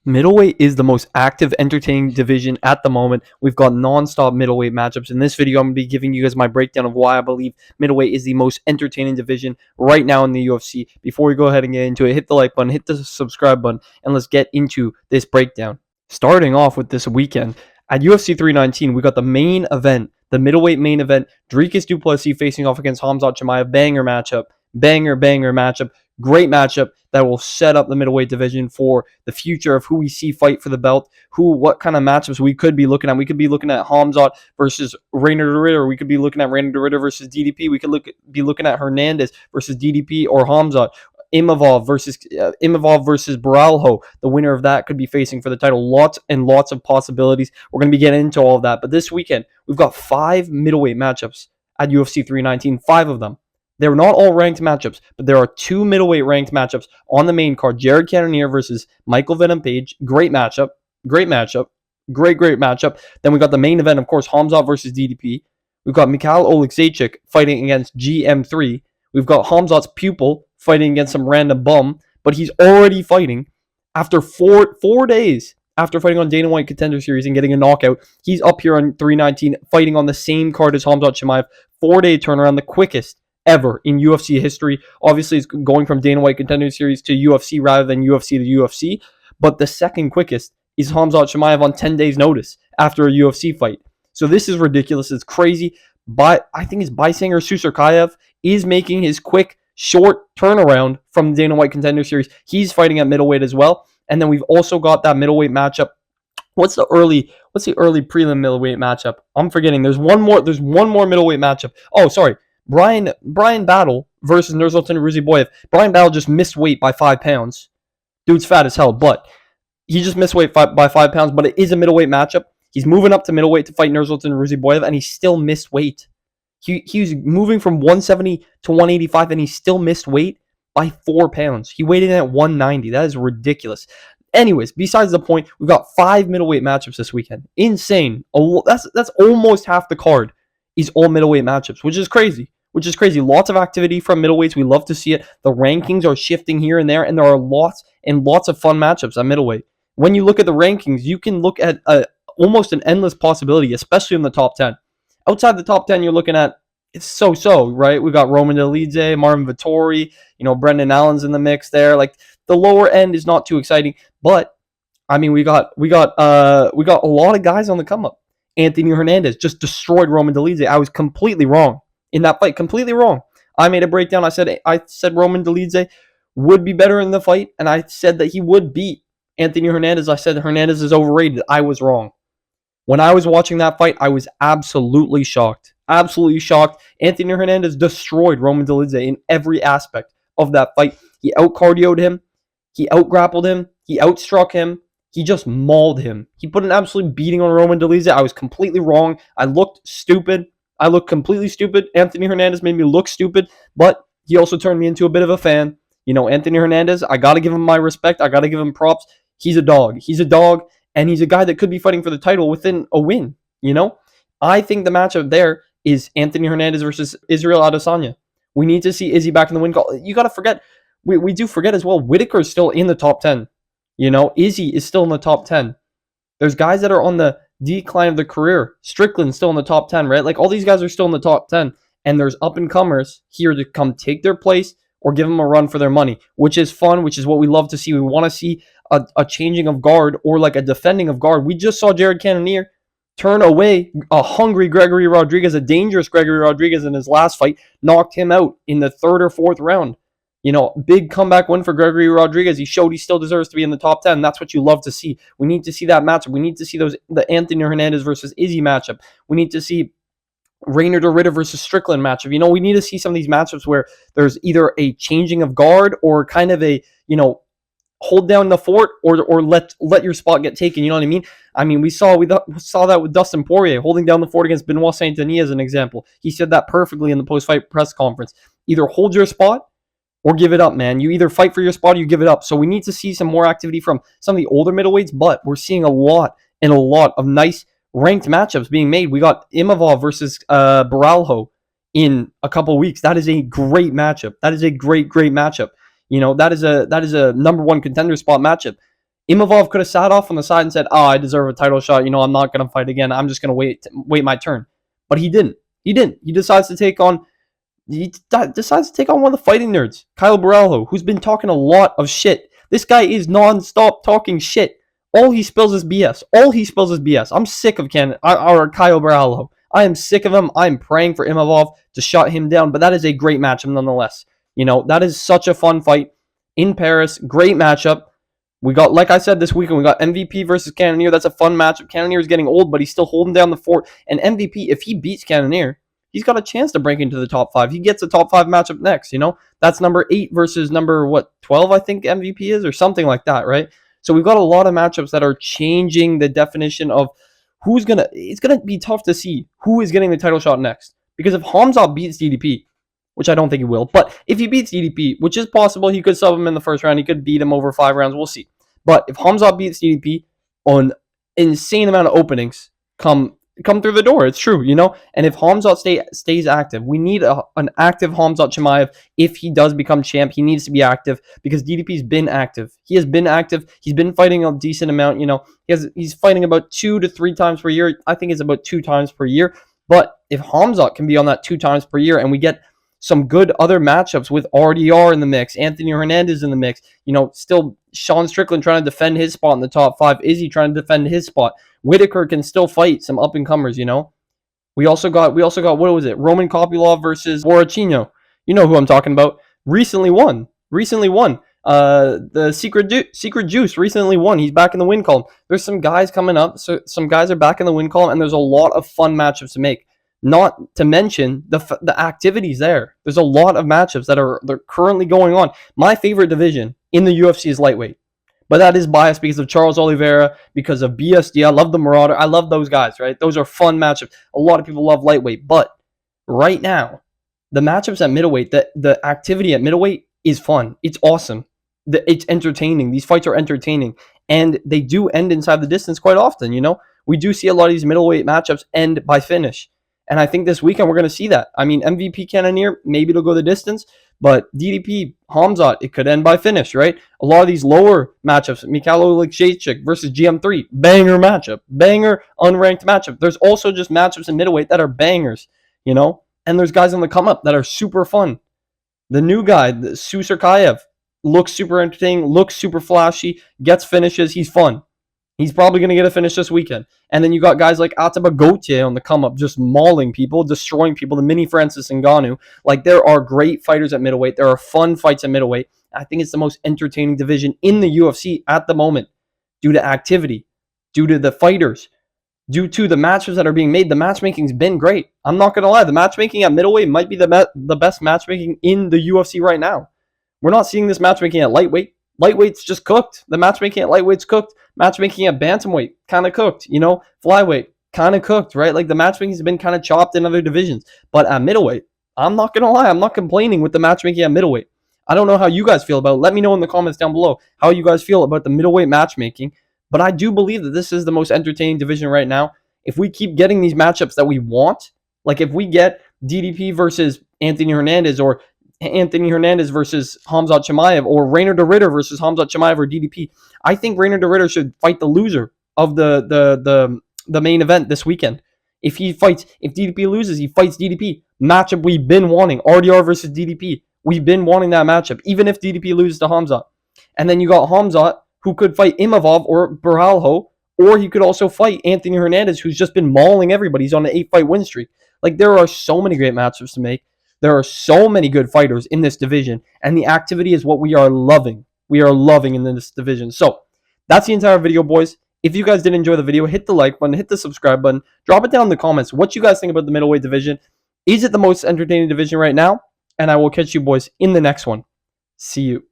Middleweight is the most active, entertaining division at the moment. We've got non-stop middleweight matchups. In this video, I'm going to be giving you guys my breakdown of why I believe middleweight is the most entertaining division right now in the UFC. Before we go ahead and get into it, hit the like button, hit the subscribe button, and let's get into this breakdown. Starting off with this weekend, at UFC 319, we got the main event, the middleweight main event, Dricus du Plessis facing off against Khamzat Chimaev. Banger matchup. Banger matchup. Great matchup that will set up the middleweight division for the future of who we see fight for the belt, what kind of matchups we could be looking at. We could be looking at Khamzat versus Reinier de Ridder. We could be looking at Reinier de Ridder versus DDP. We could be looking at Hernandez versus DDP or Khamzat. Imavov versus Baralho. The winner of that could be facing for the title. Lots and lots of possibilities. We're going to be getting into all of that. But this weekend, we've got 5 middleweight matchups at UFC 319. 5 of them. They're not all ranked matchups, but there are 2 middleweight ranked matchups on the main card. Jared Cannonier versus Michael Venom Page. Great matchup. Great matchup. Great matchup. Then we got the main event, of course, Khamzat versus DDP. We've got Mikhail Oleksiejczuk fighting against GM3. We've got Khamzat's pupil fighting against some random bum, but he's already fighting after four days after fighting on Dana White Contender Series and getting a knockout. He's up here on 319 fighting on the same card as Khamzat Chimaev. 4-day turnaround, the quickest ever in UFC history. Obviously, it's going from Dana White Contender Series to UFC rather than UFC to UFC, but the second quickest is Khamzat Chimaev on 10 days notice after a UFC fight. So this is ridiculous. It's crazy. But I think it's Baysinger Susurkayev is making his quick, short turnaround from the Dana White Contender Series. He's fighting at middleweight as well. And then we've also got that middleweight matchup. What's the early prelim middleweight matchup? I'm forgetting. There's one more middleweight matchup. Oh, sorry. Brian Battle versus Nursultan Ruziboyev. Brian Battle just missed weight by 5 pounds. Dude's fat as hell, but he just missed weight by 5 pounds, but it is a middleweight matchup. He's moving up to middleweight to fight Nursultan Ruziboyev, and he still missed weight. He was moving from 170 to 185, and he still missed weight by 4 pounds. He weighed in at 190. That is ridiculous. Anyways, besides the point, we've got 5 middleweight matchups this weekend. Insane. That's almost half the card is all middleweight matchups, which is crazy. Lots of activity from middleweights. We love to see it. The rankings are shifting here and there, and there are lots and lots of fun matchups at middleweight. When you look at the rankings, you can look at almost an endless possibility, especially in the top 10. Outside the top 10, you're looking at it's so, right? We got Roman Dolidze, Marvin Vettori, Brendan Allen's in the mix there. Like the lower end is not too exciting, but I mean, we got a lot of guys on the come up. Anthony Hernandez just destroyed Roman Dolidze. I was completely wrong in that fight. Completely wrong. I made a breakdown. I said Roman Dolidze would be better in the fight, and I said that he would beat Anthony Hernandez. I said Hernandez is overrated. I was wrong. When I was watching that fight, I was absolutely shocked. Absolutely shocked. Anthony Hernandez destroyed Roman Dolidze in every aspect of that fight. He out-cardioed him. He out-grappled him. He outstruck him. He just mauled him. He put an absolute beating on Roman Dolidze. I was completely wrong. I looked stupid. I looked completely stupid. Anthony Hernandez made me look stupid, but he also turned me into a bit of a fan. Anthony Hernandez, I got to give him my respect. I got to give him props. He's a dog. And he's a guy that could be fighting for the title within a win. I think the matchup there is Anthony Hernandez versus Israel Adesanya. We need to see Izzy back in the win call. You got to forget, we do forget as well, Whitaker is still in the top 10. Izzy is still in the top 10. There's guys that are on the decline of their career. Strickland's still in the top 10, right? Like all these guys are still in the top 10. And there's up-and-comers here to come take their place or give them a run for their money, which is fun, which is what we love to see. We want to see a changing of guard or like a defending of guard. We just saw Jared Cannonier turn away a hungry Gregory Rodriguez, a dangerous Gregory Rodriguez in his last fight, knocked him out in the 3rd or 4th round. Big comeback win for Gregory Rodriguez. He showed he still deserves to be in the top 10. That's what you love to see. We need to see that matchup. We need to see the Anthony Hernandez versus Izzy matchup. We need to see Reinier de Ridder versus Strickland matchup. We need to see some of these matchups where there's either a changing of guard or kind of a, hold down the fort or let your spot get taken. You know what I mean? I mean, we saw that with Dustin Poirier holding down the fort against Benoit Saint-Denis as an example. He said that perfectly in the post-fight press conference. Either hold your spot or give it up, man. You either fight for your spot or you give it up. So we need to see some more activity from some of the older middleweights, but we're seeing a lot of nice ranked matchups being made. We got Imavov versus Baralho in a couple weeks. That is a great matchup. That is a great matchup. That is a number 1 contender spot matchup. Imavov could have sat off on the side and said, "Oh, I deserve a title shot. I'm not going to fight again. I'm just going to wait my turn." But he didn't. He didn't. He decides to take on one of the fighting nerds, Kyle Baralho, who's been talking a lot of shit. This guy is non-stop talking shit. All he spills is BS. All he spills is BS. I'm sick of Kyle Baralho. I am sick of him. I'm praying for Imavov to shut him down, but that is a great matchup nonetheless. That is such a fun fight in Paris. Great matchup. We got, like I said this weekend, we got MVP versus Cannonier. That's a fun matchup. Cannonier is getting old, but he's still holding down the fort. And MVP, if he beats Cannonier, he's got a chance to break into the top 5. He gets a top 5 matchup next, That's number 8 versus number, 12, I think MVP is, or something like that, right? So we've got a lot of matchups that are changing the definition of it's going to be tough to see who is getting the title shot next. Because if Hamzat beats DDP, which I don't think he will, but if he beats DDP, which is possible, he could sub him in the first round. He could beat him over 5 rounds. We'll see. But if Hamzat beats DDP on insane amount of openings come through the door, it's true, And if Hamzat stays active, we need an active Hamzat Chimaev. If he does become champ, he needs to be active because DDP's been active. He has been active. He's been fighting a decent amount, He's fighting about 2 to 3 times per year. I think it's about 2 times per year. But if Hamzat can be on that 2 times per year and we get some good other matchups with RDR in the mix, Anthony Hernandez in the mix, still Sean Strickland trying to defend his spot in the top 5, Izzy trying to defend his spot, Whitaker can still fight some up and comers, We also got what was it? Roman Kopylov versus Borrachino. You know who I'm talking about. Recently won. The Secret Juice recently won. He's back in the win column. There's some guys coming up. So some guys are back in the win column, and there's a lot of fun matchups to make. Not to mention the activities there. There's a lot of matchups they're currently going on. My favorite division in the UFC is lightweight. But that is biased because of Charles Oliveira, because of BSD. I love the Marauder. I love those guys, right? Those are fun matchups. A lot of people love lightweight. But right now, the matchups at middleweight, the activity at middleweight is fun. It's awesome. It's entertaining. These fights are entertaining. And they do end inside the distance quite often, We do see a lot of these middleweight matchups end by finish. And I think this weekend we're going to see that. I mean, MVP Cannonier, maybe it'll go the distance. But DDP, Hamzat, it could end by finish, right? A lot of these lower matchups, Mikhailo Likshaychik versus GM3, banger matchup. Banger, unranked matchup. There's also just matchups in middleweight that are bangers, And there's guys on the come up that are super fun. The new guy, Susarkayev, looks super entertaining, looks super flashy, gets finishes. He's fun. He's probably going to get a finish this weekend. And then you got guys like Attila Gauthier on the come-up, just mauling people, destroying people, the mini Francis Ngannou. Like, there are great fighters at middleweight. There are fun fights at middleweight. I think it's the most entertaining division in the UFC at the moment due to activity, due to the fighters, due to the matches that are being made. The matchmaking's been great. I'm not going to lie. The matchmaking at middleweight might be the best matchmaking in the UFC right now. We're not seeing this matchmaking at lightweight. Lightweight's just cooked. The matchmaking at lightweight's cooked. Matchmaking at bantamweight, kind of cooked. Flyweight, kind of cooked, right? Like, the matchmaking's been kind of chopped in other divisions. But at middleweight, I'm not going to lie. I'm not complaining with the matchmaking at middleweight. I don't know how you guys feel about it. Let me know in the comments down below how you guys feel about the middleweight matchmaking. But I do believe that this is the most entertaining division right now. If we keep getting these matchups that we want, like if we get DDP versus Anthony Hernandez, or Anthony Hernandez versus Hamzat Chimaev, or Rainer de Ritter versus Hamzat Chimaev or DDP, I think Rainer de Ritter should fight the loser of the main event this weekend. If DDP loses, he fights DDP. Matchup we've been wanting. RDR versus DDP. We've been wanting that matchup, even if DDP loses to Hamzat. And then you got Hamzat, who could fight Imavov or Baralho, or he could also fight Anthony Hernandez, who's just been mauling everybody. He's on an 8-fight win streak. Like, there are so many great matchups to make. There are so many good fighters in this division, and the activity is what we are loving. We are loving in this division. So, that's the entire video, boys. If you guys did enjoy the video, hit the like button, hit the subscribe button, drop it down in the comments what you guys think about the middleweight division. Is it the most entertaining division right now? And I will catch you boys in the next one. See you.